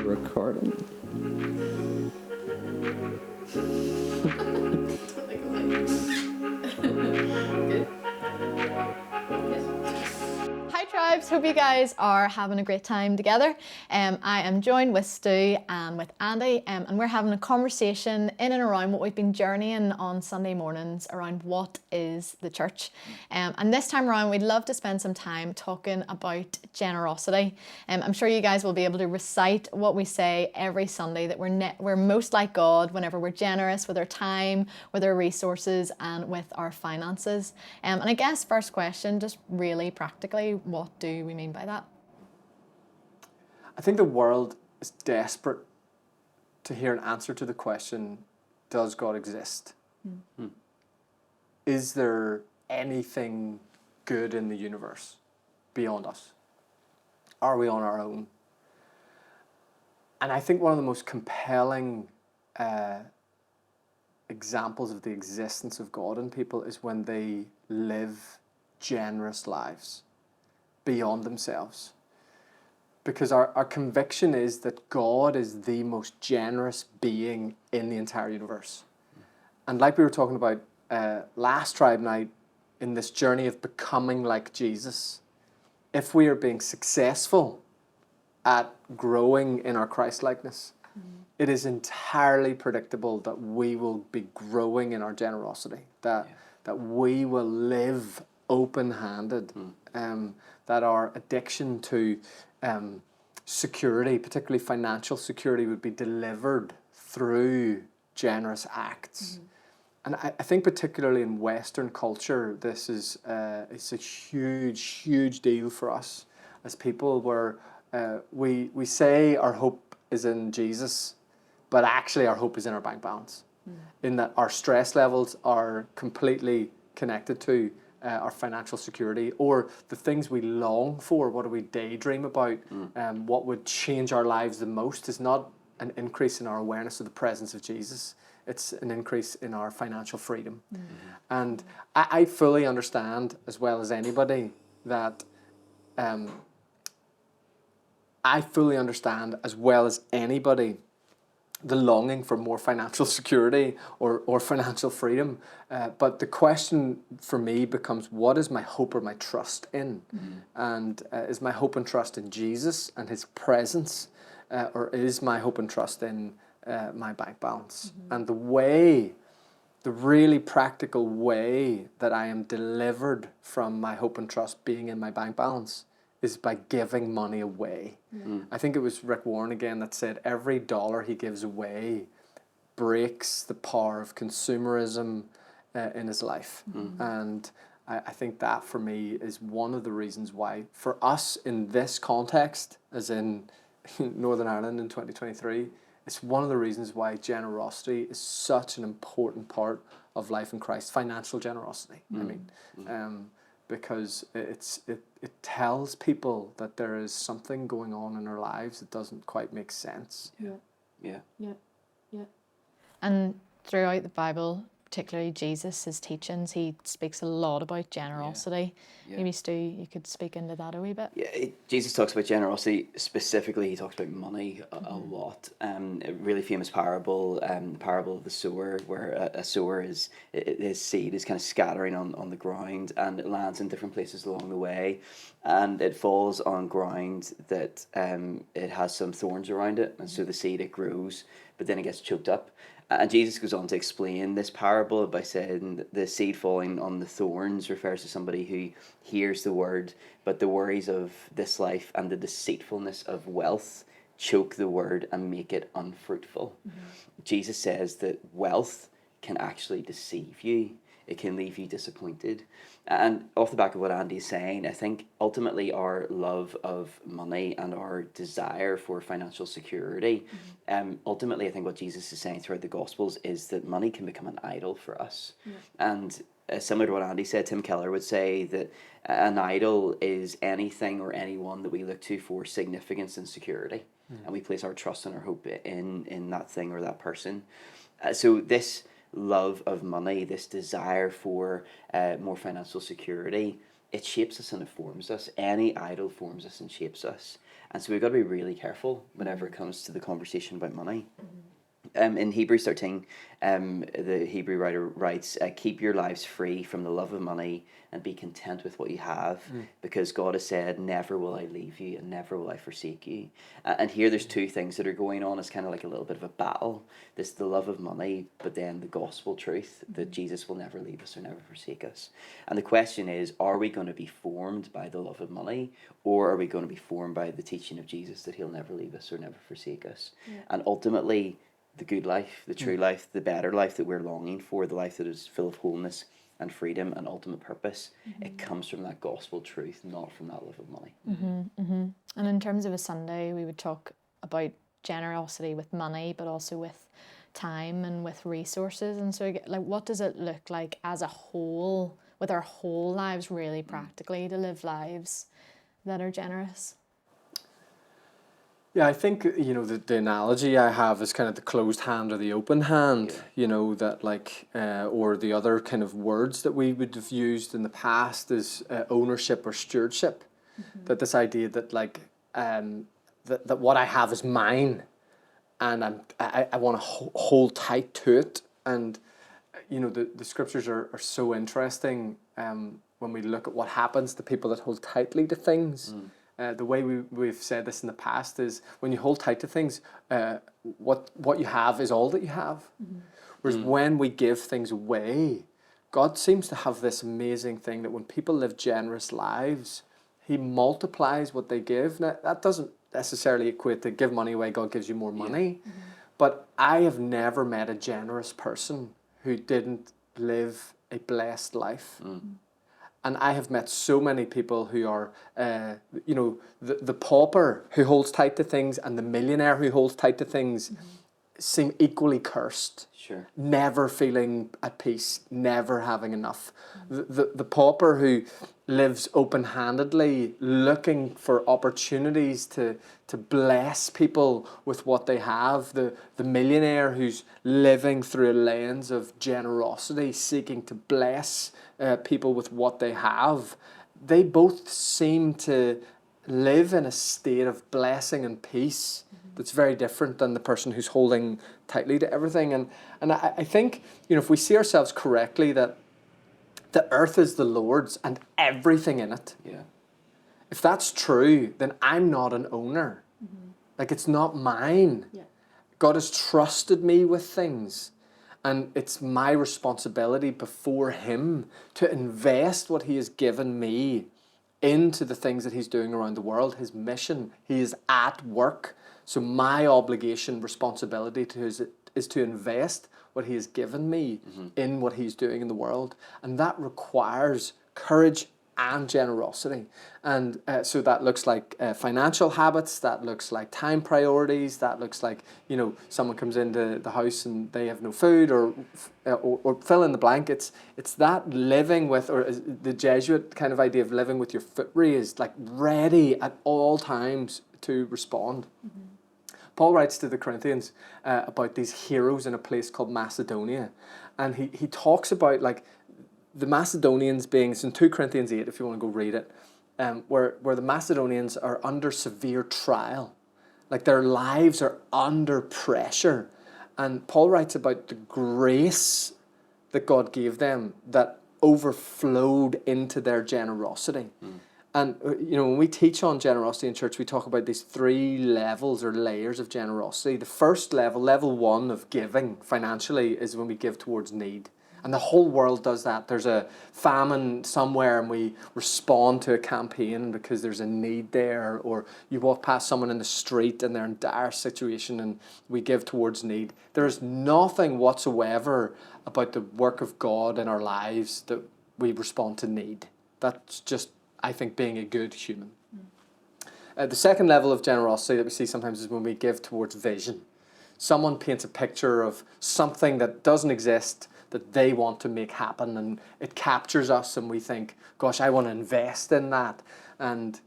Recording. Hi tribes, hope you guys are having a great time together. I am joined with Stu and with Andy, and we're having a conversation in and around what we've been journeying on Sunday mornings around what is the church. And this time around, we'd love to spend some time talking about generosity. I'm sure you guys will be able to recite what we say every Sunday, that we're most like God whenever we're generous with our time, with our resources, and with our finances. And I guess first question, just really practically, what do we mean by that? I think the world is desperate to hear an answer to the question, does God exist? Is there anything good in the universe beyond us? Are we on our own? And I think one of the most compelling examples of the existence of God in people is when they live generous lives beyond themselves. Because our conviction is that God is the most generous being in the entire universe. And like we were talking about last Tribe Night, in this journey of becoming like Jesus, if we are being successful at growing in our Christ-likeness, it is entirely predictable that we will be growing in our generosity, that we will live open-handed, that our addiction to security, particularly financial security, would be delivered through generous acts. And I think particularly in Western culture, this is it's a huge deal for us as people, where we say our hope is in Jesus, but actually our hope is in our bank balance, in that our stress levels are completely connected to our financial security, or the things we long for, what do we daydream about, what would change our lives the most is not an increase in our awareness of the presence of Jesus, it's an increase in our financial freedom. And I fully understand, as well as anybody, that the longing for more financial security or financial freedom. But the question for me becomes, what is my hope or my trust in? And is my hope and trust in Jesus and his presence, or is my hope and trust in my bank balance? And the really practical way that I am delivered from my hope and trust being in my bank balance is by giving money away. I think it was Rick Warren again that said every dollar he gives away breaks the power of consumerism in his life. And I think that for me is one of the reasons why, for us in this context, as in Northern Ireland in 2023, it's one of the reasons why generosity is such an important part of life in Christ, financial generosity. I mean, because it tells people that there is something going on in their lives that doesn't quite make sense. Yeah. And throughout the Bible, particularly Jesus' teachings, he speaks a lot about generosity. Maybe Stu, you could speak into that a wee bit. Yeah, Jesus talks about generosity specifically. He talks about money a lot. A really famous parable, the parable of the sower, where a sower his seed is kind of scattering on the ground, and it lands in different places along the way, and it falls on ground that it has some thorns around it, and so the seed, it grows, but then it gets choked up. And Jesus goes on to explain this parable by saying that the seed falling on the thorns refers to somebody who hears the word, but the worries of this life and the deceitfulness of wealth choke the word and make it unfruitful. Jesus says that wealth can actually deceive you. It can leave you disappointed. And off the back of what Andy's saying, I think ultimately our love of money and our desire for financial security, ultimately I think what Jesus is saying throughout the Gospels is that money can become an idol for us. And similar to what Andy said, Tim Keller would say that an idol is anything or anyone that we look to for significance and security. And we place our trust and our hope in that thing or that person. So this love of money, this desire for more financial security, it shapes us and it forms us. Any idol forms us and shapes us. And so we've got to be really careful whenever it comes to the conversation about money. In Hebrews 13, the Hebrew writer writes, keep your lives free from the love of money and be content with what you have, because God has said, never will I leave you and never will I forsake you. And here there's two things that are going on. It's kind of like a little bit of a battle. This the love of money, but then the gospel truth that Jesus will never leave us or never forsake us. And the question is, are we going to be formed by the love of money, or are we going to be formed by the teaching of Jesus that he'll never leave us or never forsake us? Yeah. And ultimately, the good life, the true life, the better life that we're longing for, the life that is full of wholeness and freedom and ultimate purpose, it comes from that gospel truth, not from that love of money. And in terms of a Sunday, we would talk about generosity with money, but also with time and with resources. And so, like, what does it look like as a whole, with our whole lives, really practically, to live lives that are generous? Yeah, I think, the analogy I have is kind of the closed hand or the open hand, that like, or the other kind of words that we would have used in the past is ownership or stewardship. That this idea that like, that what I have is mine, and I want to hold tight to it. And, the scriptures are so interesting when we look at what happens to people that hold tightly to things. The way we've said this in the past is when you hold tight to things, what you have is all that you have. Whereas when we give things away, God seems to have this amazing thing that when people live generous lives, he multiplies what they give. Now, that doesn't necessarily equate to give money away, God gives you more money. But I have never met a generous person who didn't live a blessed life. And I have met so many people who are, the pauper who holds tight to things and the millionaire who holds tight to things seem equally cursed. Sure. Never feeling at peace, never having enough. The pauper who lives open-handedly, looking for opportunities to bless people with what they have. The millionaire who's living through a lens of generosity, seeking to bless people with what they have. They both seem to live in a state of blessing and peace that's very different than the person who's holding tightly to everything. And I think, if we see ourselves correctly, that the earth is the Lord's and everything in it. Yeah. If that's true, then I'm not an owner. Like, it's not mine. Yeah. God has trusted me with things. And it's my responsibility before him to invest what he has given me into the things that he's doing around the world, his mission. He is at work. So my obligation, responsibility is to invest what he has given me in what he's doing in the world. And that requires courage and generosity. And so that looks like financial habits, that looks like time priorities, that looks like, someone comes into the house and they have no food, or fill in the blank. It's that living with, or the Jesuit kind of idea of living with your foot raised, like ready at all times to respond. Paul writes to the Corinthians about these heroes in a place called Macedonia. And he talks about like the Macedonians being, it's in 2 Corinthians 8, if you want to go read it, where the Macedonians are under severe trial. Like their lives are under pressure. And Paul writes about the grace that God gave them that overflowed into their generosity. And, when we teach on generosity in church, we talk about these 3 levels or layers of generosity. The first level, level 1 of giving financially, is when we give towards need. And the whole world does that. There's a famine somewhere and we respond to a campaign because there's a need there. Or you walk past someone in the street and they're in dire situation and we give towards need. There's nothing whatsoever about the work of God in our lives that we respond to need. That's just, I think, being a good human. The second level of generosity that we see sometimes is when we give towards vision. Someone paints a picture of something that doesn't exist that they want to make happen, and it captures us and we think, gosh, I want to invest in that. And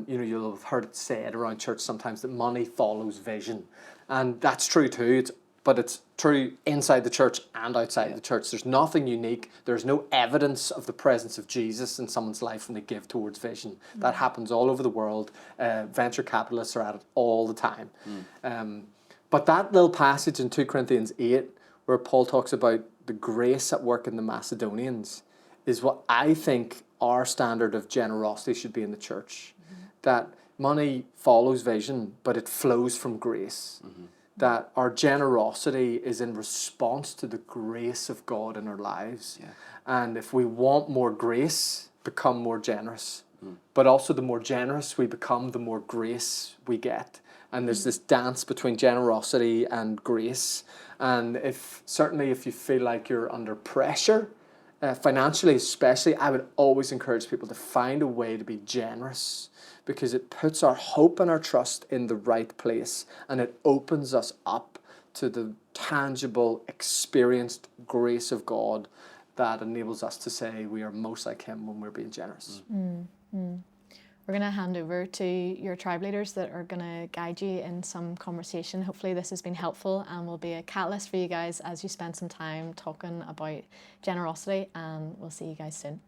you'll have heard it said around church sometimes that money follows vision. And that's true too. It's but it's true inside the church and outside the church. There's nothing unique. There's no evidence of the presence of Jesus in someone's life when they give towards vision. That happens all over the world. Venture capitalists are at it all the time. But that little passage in 2 Corinthians 8, where Paul talks about the grace at work in the Macedonians, is what I think our standard of generosity should be in the church. That money follows vision, but it flows from grace. That our generosity is in response to the grace of God in our lives. And if we want more grace, become more generous. But also the more generous we become, the more grace we get. And there's this dance between generosity and grace. And certainly if you feel like you're under pressure, financially especially, I would always encourage people to find a way to be generous, because it puts our hope and our trust in the right place, and it opens us up to the tangible, experienced grace of God that enables us to say we are most like Him when we're being generous. We're going to hand over to your tribe leaders that are going to guide you in some conversation. Hopefully this has been helpful and will be a catalyst for you guys as you spend some time talking about generosity, and we'll see you guys soon.